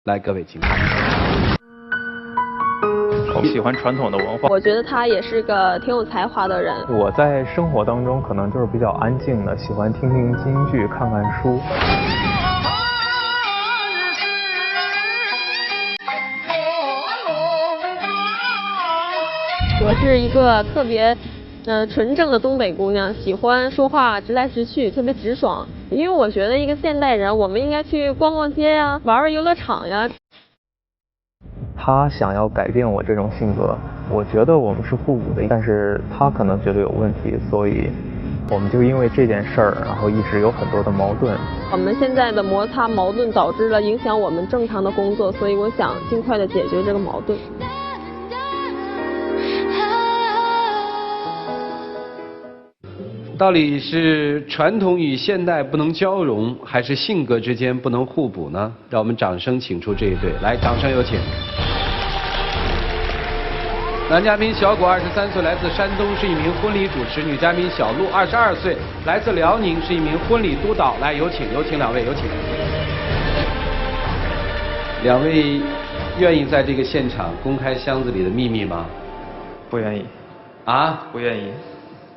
来，各位请看。我喜欢传统的文化。我觉得他也是个挺有才华的人。我在生活当中可能就是比较安静的，喜欢听听京剧，看看书。我是一个特别纯正的东北姑娘，喜欢说话直来直去，特别直爽。因为我觉得一个现代人，我们应该去逛逛街呀，玩玩游乐场呀。他想要改变我这种性格，我觉得我们是互补的，但是他可能觉得有问题，所以我们就因为这件事儿，然后一直有很多的矛盾。我们现在的摩擦矛盾导致了影响我们正常的工作，所以我想尽快的解决这个矛盾。到底是传统与现代不能交融，还是性格之间不能互补呢？让我们掌声请出这一对，来，掌声有请。男嘉宾小果23岁，来自山东，是一名婚礼主持；女嘉宾小陆22岁，来自辽宁，是一名婚礼督导。来，有请两位，有请。两位愿意在这个现场公开箱子里的秘密吗？不愿意。啊？不愿意。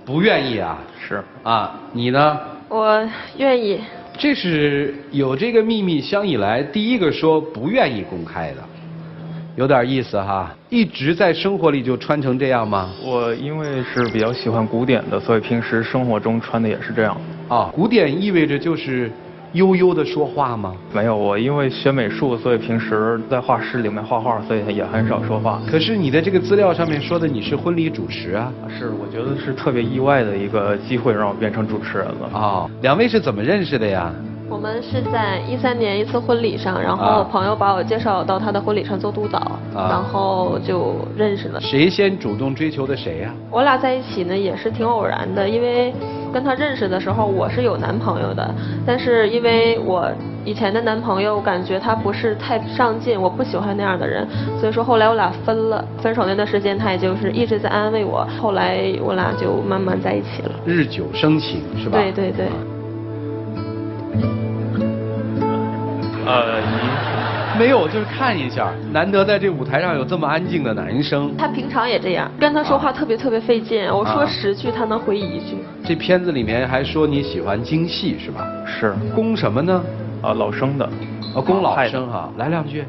不愿意啊？是。啊，你呢？我愿意。这是有这个秘密箱以来第一个说不愿意公开的，有点意思哈。一直在生活里就穿成这样吗？我因为是比较喜欢古典的，所以平时生活中穿的也是这样。啊，古典意味着就是悠悠的说话吗？没有，我因为学美术，所以平时在画室里面画画，所以也很少说话。可是你的这个资料上面说的你是婚礼主持啊。是，我觉得是特别意外的一个机会让我变成主持人了。哦，两位是怎么认识的呀？我们是在13年一次婚礼上，然后朋友把我介绍到他的婚礼上做督导，然后就认识了。谁先主动追求的谁呀？我俩在一起呢也是挺偶然的，因为跟他认识的时候我是有男朋友的，但是因为我以前的男朋友我感觉他不是太上进，我不喜欢那样的人，所以说后来我俩分了。分手那段时间他也就是一直在安慰我，后来我俩就慢慢在一起了。日久生情是吧？对对对。没有，就是看一下，难得在这舞台上有这么安静的男生。他平常也这样，跟他说话特别费劲，我说10句他能回1句。这片子里面还说你喜欢京戏是吧？是。宫什么呢？老生的。宫老生哈，来2句。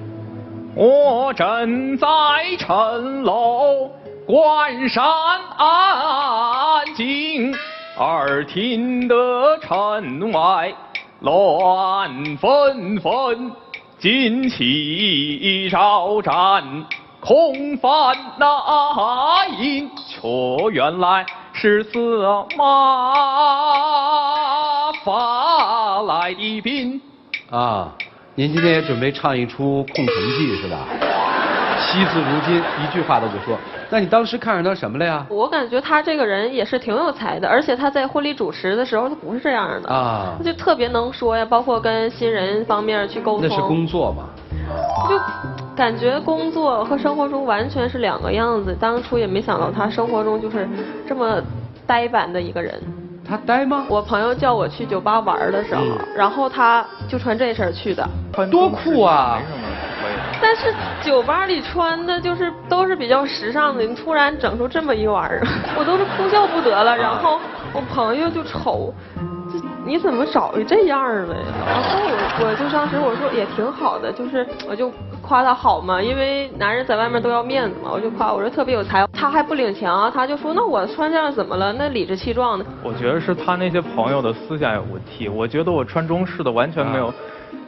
我正在城楼关山安静，耳听得城外乱纷纷，旌旗招展，空翻那影，却原来是司马发来的兵。啊，您今天也准备唱一出空城计是吧？惜字如金，一句话都不说。那你当时看上他什么了呀？我感觉他这个人也是挺有才的，而且他在婚礼主持的时候他不是这样的啊，他就特别能说呀，包括跟新人方面去沟通。那是工作嘛？就感觉工作和生活中完全是2个样子。当初也没想到他生活中就是这么呆板的一个人。他呆吗？我朋友叫我去酒吧玩的时候，然后他就穿这身去的，多酷啊！但是酒吧里穿的就是都是比较时尚的，你突然整出这么一玩意儿，我都是哭笑不得了。然后我朋友就瞅，你怎么找一这样的呀？然后我就当时我说也挺好的，就是我就夸他好嘛，因为男人在外面都要面子嘛，我就夸我说特别有才。他还不领情，他就说那我穿这样怎么了？那理直气壮的。我觉得是他那些朋友的思想有问题，我觉得我穿中式的完全没有。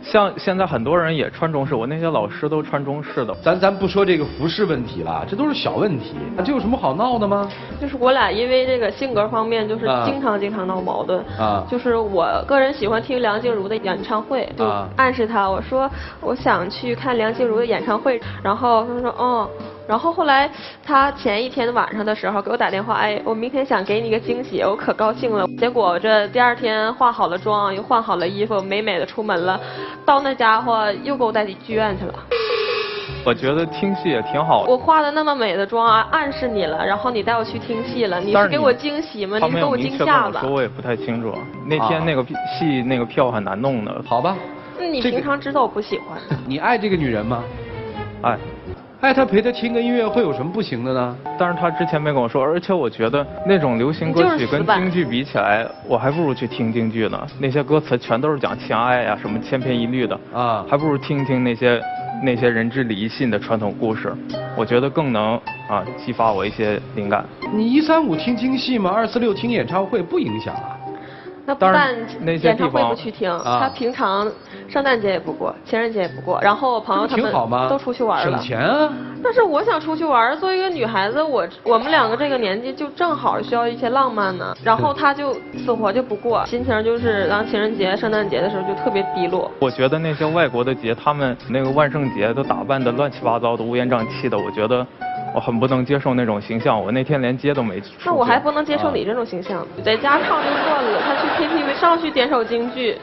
像现在很多人也穿中式，我那些老师都穿中式的。咱不说这个服饰问题了，这都是小问题，这有什么好闹的吗？就是我俩因为这个性格方面，就是经常闹矛盾。就是我个人喜欢听梁静茹的演唱会，就暗示他，我说我想去看梁静茹的演唱会，然后他说然后后来他前一天晚上的时候给我打电话，哎，我明天想给你个惊喜，我可高兴了。结果这第2天化好了妆，又换好了衣服，美美的出门了，到那家伙又给我带去剧院去了。我觉得听戏也挺好的。我化的那么美的妆暗示你了，然后你带我去听戏了，你是给我惊喜吗？你是给我惊吓吧？说我也不太清楚。那天那个戏那个票很难弄的。好吧，你平常知道我不喜欢。你爱这个女人吗？爱。爱她陪她听个音乐会有什么不行的呢？但是她之前没跟我说，而且我觉得那种流行歌曲跟京剧比起来，我还不如去听京剧呢。那些歌词全都是讲情爱呀，什么千篇一律的啊，还不如听听那些人之礼义信的传统故事，我觉得更能激发我一些灵感。你135听京戏吗？246听演唱会不影响啊。他不但演唱会不去听，他平常圣诞节也不过，情人节也不过，然后我朋友他们都出去玩了。省钱啊！但是我想出去玩，作为一个女孩子，我们两个这个年纪就正好需要一些浪漫呢。然后他就死活就不过，心情就是当情人节、圣诞节的时候就特别低落。我觉得那些外国的节，他们那个万圣节都打扮的乱七八糟的、乌烟瘴气的，我觉得我很不能接受那种形象。我那天连街都没出。那我还不能接受你这种形象，在家唱就算了，他去 KTV 上去点首京剧，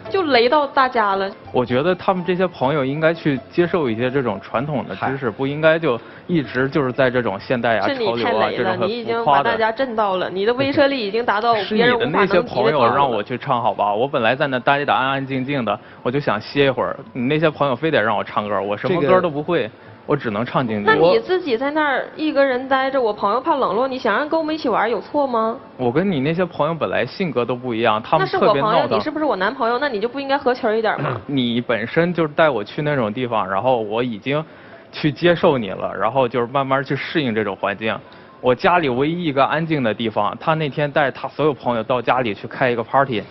就雷到大家了。我觉得他们这些朋友应该去接受一些这种传统的知识，不应该就一直就是在这种现代啊、潮流啊这种很浮夸的。是你太雷了，你已经把大家震到了，你的威慑力已经达到别人无法能及的。是你的那些朋友让我去唱，好吧？我本来在那待着安安静静的，我就想歇一会儿。你那些朋友非得让我唱歌，我什么歌都不会。我只能唱京剧。那你自己在那儿一个人待着，我朋友怕冷落你，想让跟我们一起玩有错吗？我跟你那些朋友本来性格都不一样，他们特别闹腾。那是我朋友，你是不是我男朋友？那你就不应该合群一点吗？你本身就是带我去那种地方，然后我已经去接受你了，然后就是慢慢去适应这种环境。我家里唯一一个安静的地方，他那天带他所有朋友到家里去开一个 party，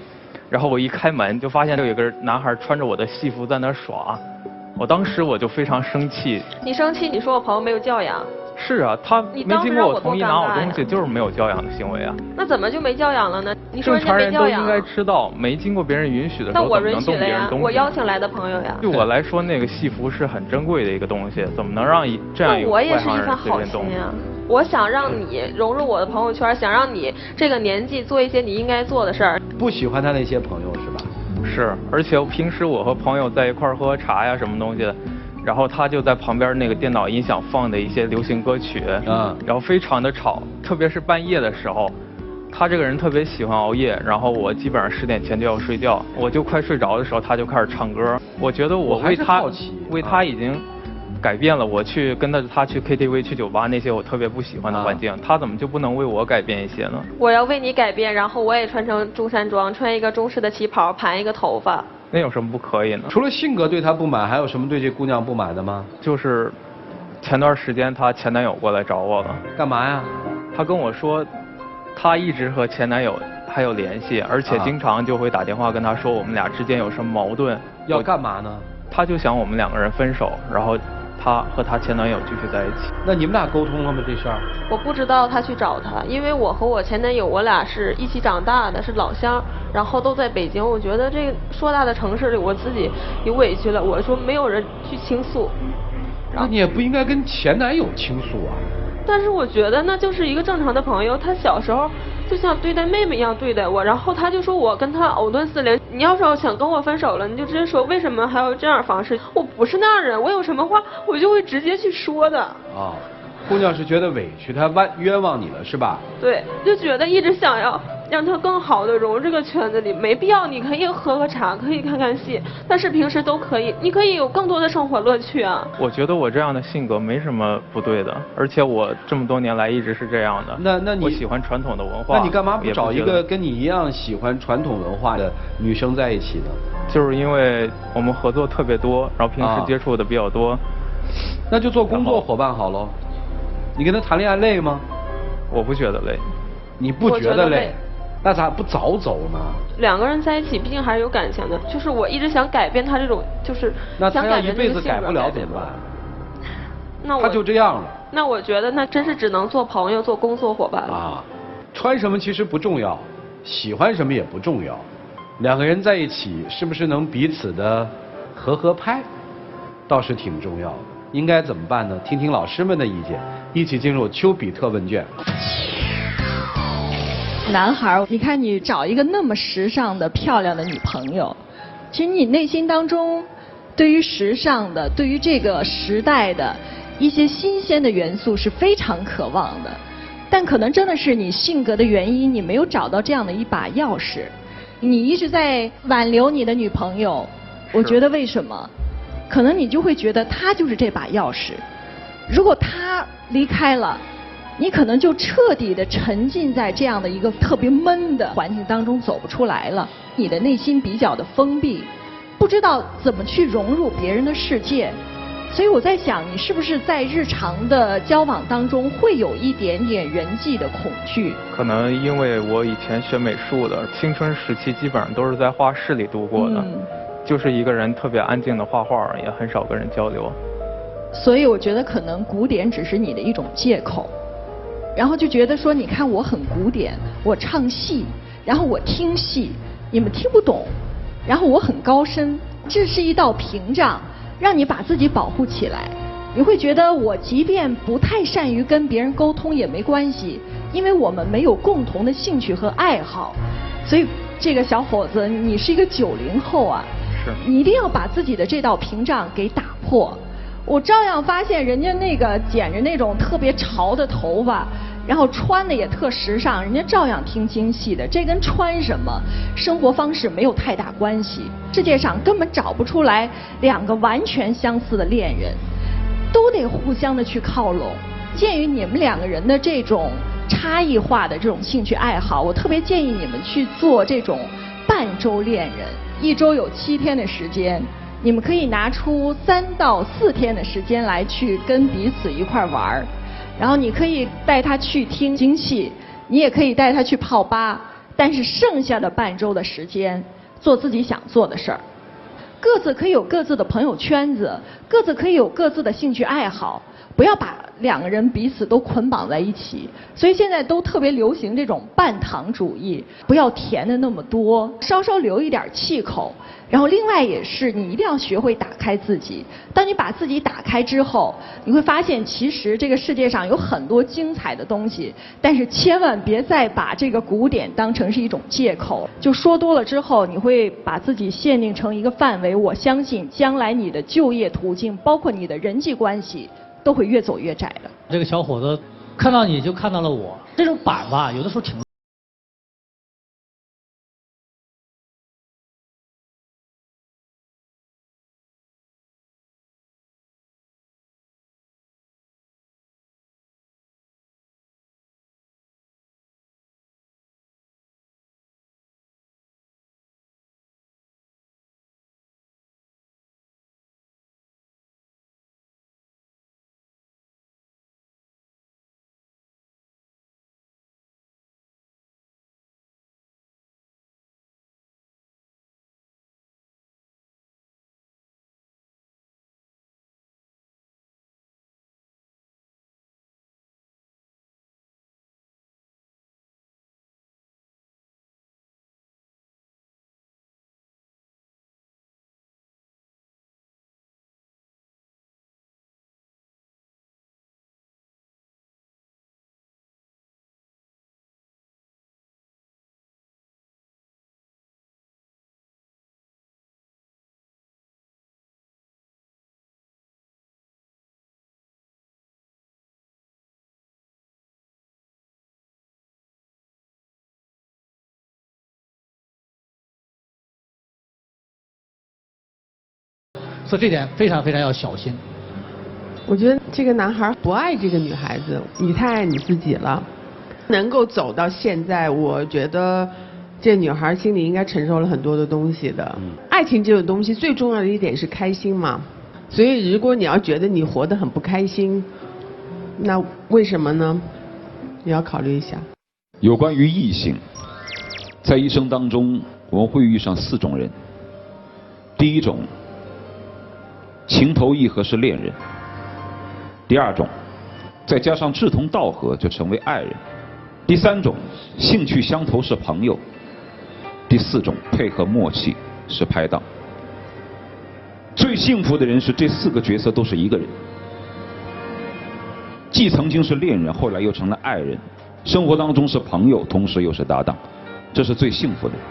然后我一开门就发现有一个男孩穿着我的戏服在那耍。我当时我就非常生气。你生气？你说我朋友没有教养？是啊，他没经过我同意拿我东西，就是没有教养的行为啊。那怎么就没教养了呢？你说人家没教养。正常人都应该知道，没经过别人允许的时候，那我允许了呀，我邀请来的朋友呀。对我来说，那个戏服是很珍贵的一个东西，怎么能让这样一个外行人随便动？我想让你融入我的朋友圈，想让你这个年纪做一些你应该做的事儿。不喜欢他那些朋友是吧？是，而且平时我和朋友在一块儿喝茶呀，什么东西的。然后他就在旁边那个电脑音响放的一些流行歌曲，然后非常的吵，特别是半夜的时候，他这个人特别喜欢熬夜，然后我基本上10点前就要睡觉，我就快睡着的时候他就开始唱歌，我觉得我为他已经改变了，我去跟着他去 KTV 去酒吧那些我特别不喜欢的环境，他怎么就不能为我改变一些呢？我要为你改变，然后我也穿成中山装，穿一个中式的旗袍，盘一个头发。那有什么不可以呢？除了性格对他不满，还有什么对这姑娘不满的吗？就是前段时间她前男友过来找我了。干嘛呀？她跟我说，她一直和前男友还有联系，而且经常就会打电话跟她说我们俩之间有什么矛盾。要干嘛呢？她就想我们2个人分手，然后她和她前男友继续在一起。那你们俩沟通了吗这事儿？我不知道她去找他，因为我和我前男友我俩是一起长大的，是老乡。然后都在北京，我觉得这个硕大的城市里，我自己有委屈了。我说没有人去倾诉，那你也不应该跟前男友倾诉啊。但是我觉得那就是一个正常的朋友，他小时候就像对待妹妹一样对待我，然后他就说我跟他藕断丝连。你要是想跟我分手了，你就直接说为什么还要这样方式？我不是那样人，我有什么话我就会直接去说的。啊，姑娘是觉得委屈，她冤枉你了是吧？对，就觉得一直想要让他更好的融入这个圈子里，没必要。你可以喝个茶，可以看看戏，但是平时都可以，你可以有更多的生活乐趣啊。我觉得我这样的性格没什么不对的，而且我这么多年来一直是这样的。那你我喜欢传统的文化，那你干嘛不找一个跟你一样喜欢传统文化的女生在一起呢？就是因为我们合作特别多，然后平时接触的比较多。那就做工作伙伴好喽。你跟他谈恋爱累吗？我不觉得累。你不觉得累？那咋不早走呢？2个人在一起，毕竟还是有感情的。就是我一直想改变他这种，就是那他要一辈子改不了怎么办？那他就这样了。那我觉得那真是只能做朋友、做工作伙伴了。啊，穿什么其实不重要，喜欢什么也不重要，2个人在一起是不是能彼此的合拍，倒是挺重要的。应该怎么办呢？听听老师们的意见，一起进入丘比特问卷。男孩，你看你找一个那么时尚的漂亮的女朋友，其实你内心当中对于时尚的，对于这个时代的一些新鲜的元素是非常渴望的，但可能真的是你性格的原因，你没有找到这样的一把钥匙。你一直在挽留你的女朋友，我觉得为什么？可能你就会觉得她就是这把钥匙，如果她离开了，你可能就彻底的沉浸在这样的一个特别闷的环境当中走不出来了。你的内心比较的封闭，不知道怎么去融入别人的世界。所以我在想，你是不是在日常的交往当中会有一点点人际的恐惧？可能因为我以前学美术的，青春时期基本上都是在画室里度过的，就是一个人特别安静的画画，也很少跟人交流。所以我觉得可能古典只是你的一种借口，然后就觉得说，你看我很古典，我唱戏，然后我听戏，你们听不懂，然后我很高深，这是一道屏障。让你把自己保护起来，你会觉得我即便不太善于跟别人沟通也没关系，因为我们没有共同的兴趣和爱好。所以这个小伙子，你是一个90后啊，是你一定要把自己的这道屏障给打破。我照样发现人家那个剪着那种特别潮的头发，然后穿的也特时尚，人家照样听京戏的，这跟穿什么生活方式没有太大关系。世界上根本找不出来2个完全相似的恋人，都得互相的去靠拢。鉴于你们2个人的这种差异化的这种兴趣爱好，我特别建议你们去做这种半周恋人，1周有7天的时间，你们可以拿出3到4天的时间来去跟彼此一块玩儿。然后你可以带他去听京戏，你也可以带他去泡吧，但是剩下的半周的时间做自己想做的事儿。各自可以有各自的朋友圈子，各自可以有各自的兴趣爱好，不要把2个人彼此都捆绑在一起。所以现在都特别流行这种半糖主义，不要甜的那么多，稍稍留一点气口。然后另外也是，你一定要学会打开自己。当你把自己打开之后，你会发现其实这个世界上有很多精彩的东西，但是千万别再把这个古典当成是一种借口。就说多了之后，你会把自己限定成一个范围。我相信将来你的就业途径，包括你的人际关系，都会越走越窄的。这个小伙子看到你就看到了我，这种板吧，有的时候挺。所以这点非常非常要小心。我觉得这个男孩不爱这个女孩子，你太爱你自己了。能够走到现在，我觉得这女孩心里应该承受了很多的东西的。爱情这种东西最重要的一点是开心嘛，所以如果你要觉得你活得很不开心，那为什么呢？你要考虑一下。有关于异性，在一生当中我们会遇上4种人。第一种，情投意合是恋人；第2种，再加上志同道合就成为爱人；第3种，兴趣相投是朋友；第4种，配合默契是拍档。最幸福的人是这4个角色都是一个人，既曾经是恋人，后来又成了爱人，生活当中是朋友，同时又是搭档，这是最幸福的人。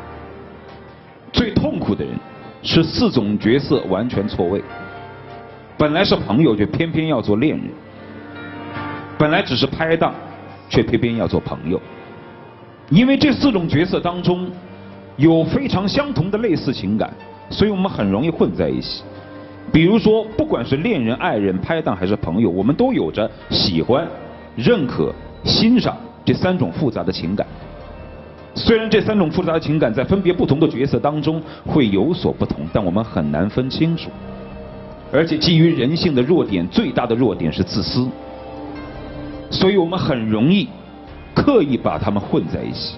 最痛苦的人是4种角色完全错位，本来是朋友却偏偏要做恋人，本来只是拍档却偏偏要做朋友。因为这4种角色当中有非常相同的类似情感，所以我们很容易混在一起。比如说，不管是恋人、爱人、拍档还是朋友，我们都有着喜欢、认可、欣赏这3种复杂的情感。虽然这3种复杂的情感在分别不同的角色当中会有所不同，但我们很难分清楚。而且基于人性的弱点，最大的弱点是自私，所以我们很容易刻意把它们混在一起。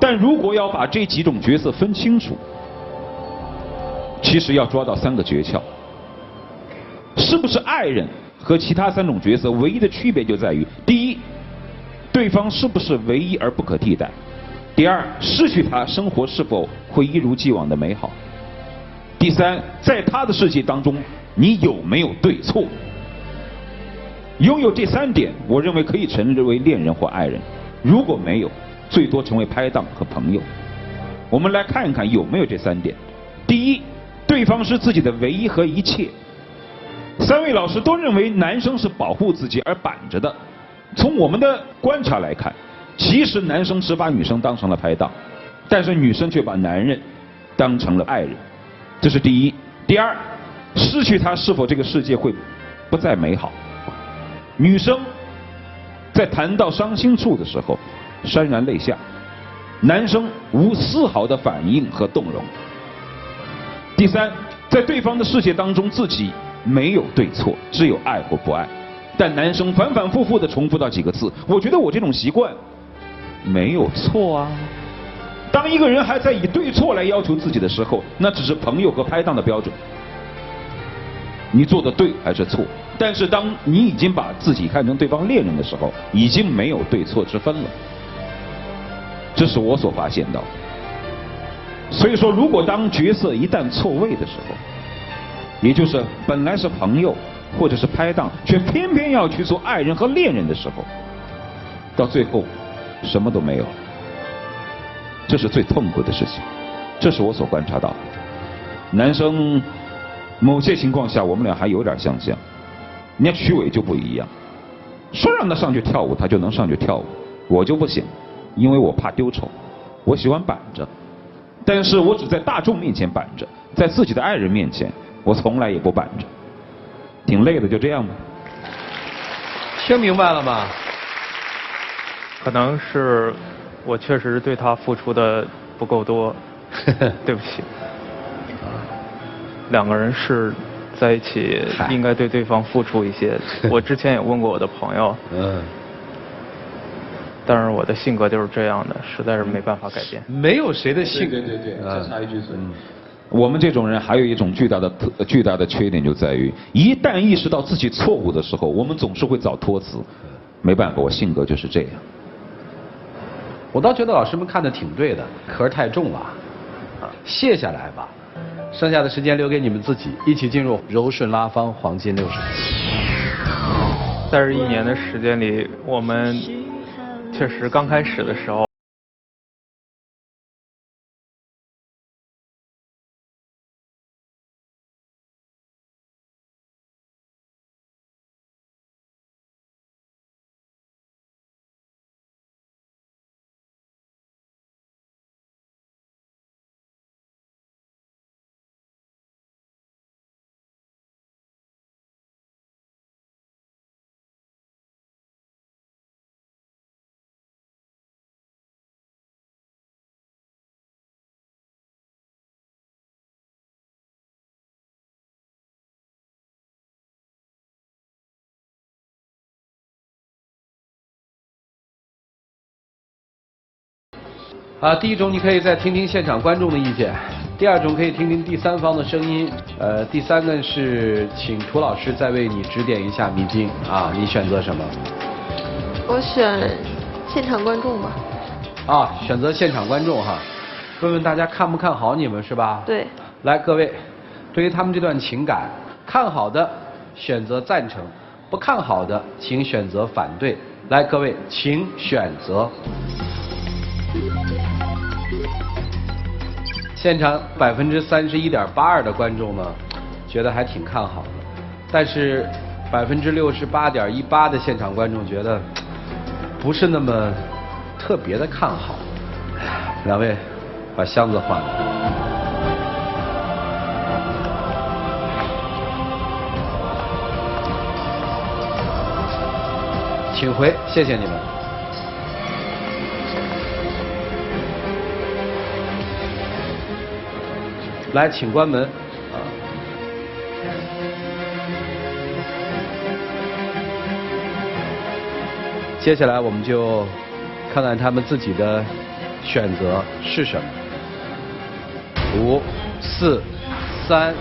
但如果要把这几种角色分清楚，其实要抓到3个诀窍。是不是爱人和其他3种角色唯一的区别就在于：第一，对方是不是唯一而不可替代；第二，失去他，生活是否会一如既往的美好；第三，在他的世界当中，你有没有对错？拥有这3点，我认为可以称之为恋人或爱人；如果没有，最多成为拍档和朋友。我们来看一看有没有这3点。第一，对方是自己的唯一和一切。3位老师都认为男生是保护自己而板着的。从我们的观察来看，其实男生只把女生当成了拍档，但是女生却把男人当成了爱人。这是第一。第二，失去他，是否这个世界会不再美好？女生在谈到伤心处的时候潸然泪下，男生无丝毫的反应和动容。第三，在对方的世界当中，自己没有对错，只有爱或不爱。但男生反反复复的重复到几个字：我觉得我这种习惯没有错啊。当一个人还在以对错来要求自己的时候，那只是朋友和拍档的标准，你做的对还是错。但是当你已经把自己看成对方恋人的时候，已经没有对错之分了。这是我所发现到的。所以说，如果当角色一旦错位的时候，也就是本来是朋友或者是拍档，却偏偏要去做爱人和恋人的时候，到最后什么都没有了。这是最痛苦的事情，这是我所观察到的。男生某些情况下我们俩还有点相像，人家曲伟就不一样，说让他上去跳舞他就能上去跳舞，我就不行，因为我怕丢丑，我喜欢板着。但是我只在大众面前板着，在自己的爱人面前我从来也不板着。挺累的，就这样吧。听明白了吗？可能是我确实对他付出的不够多，对不起。2个人是在一起，应该对对方付出一些。我之前也问过我的朋友，但是我的性格就是这样的，实在是没办法改变。没有谁的性格，对，这插一句嘴。我们这种人还有一种巨大的缺点，就在于一旦意识到自己错误的时候，我们总是会找托词。没办法，我性格就是这样。我倒觉得老师们看的挺对的，壳太重了，卸下来吧。剩下的时间留给你们自己，一起进入柔顺拉芳黄金60分。在这1年的时间里，我们确实刚开始的时候。第一种你可以再听听现场观众的意见，第2种可以听听第3方的声音，第3个是请涂老师再为你指点一下迷津啊，你选择什么？我选现场观众吧。选择现场观众哈，问问大家看不看好你们是吧？对。来，各位，对于他们这段情感，看好的选择赞成，不看好的请选择反对。来，各位，请选择。现场31.82%的观众呢，觉得还挺看好的，但是68.18%的现场观众觉得不是那么特别的看好。两位把箱子换了。请回，谢谢你们。来，请关门。接下来我们就看看他们自己的选择是什么。5、4、3。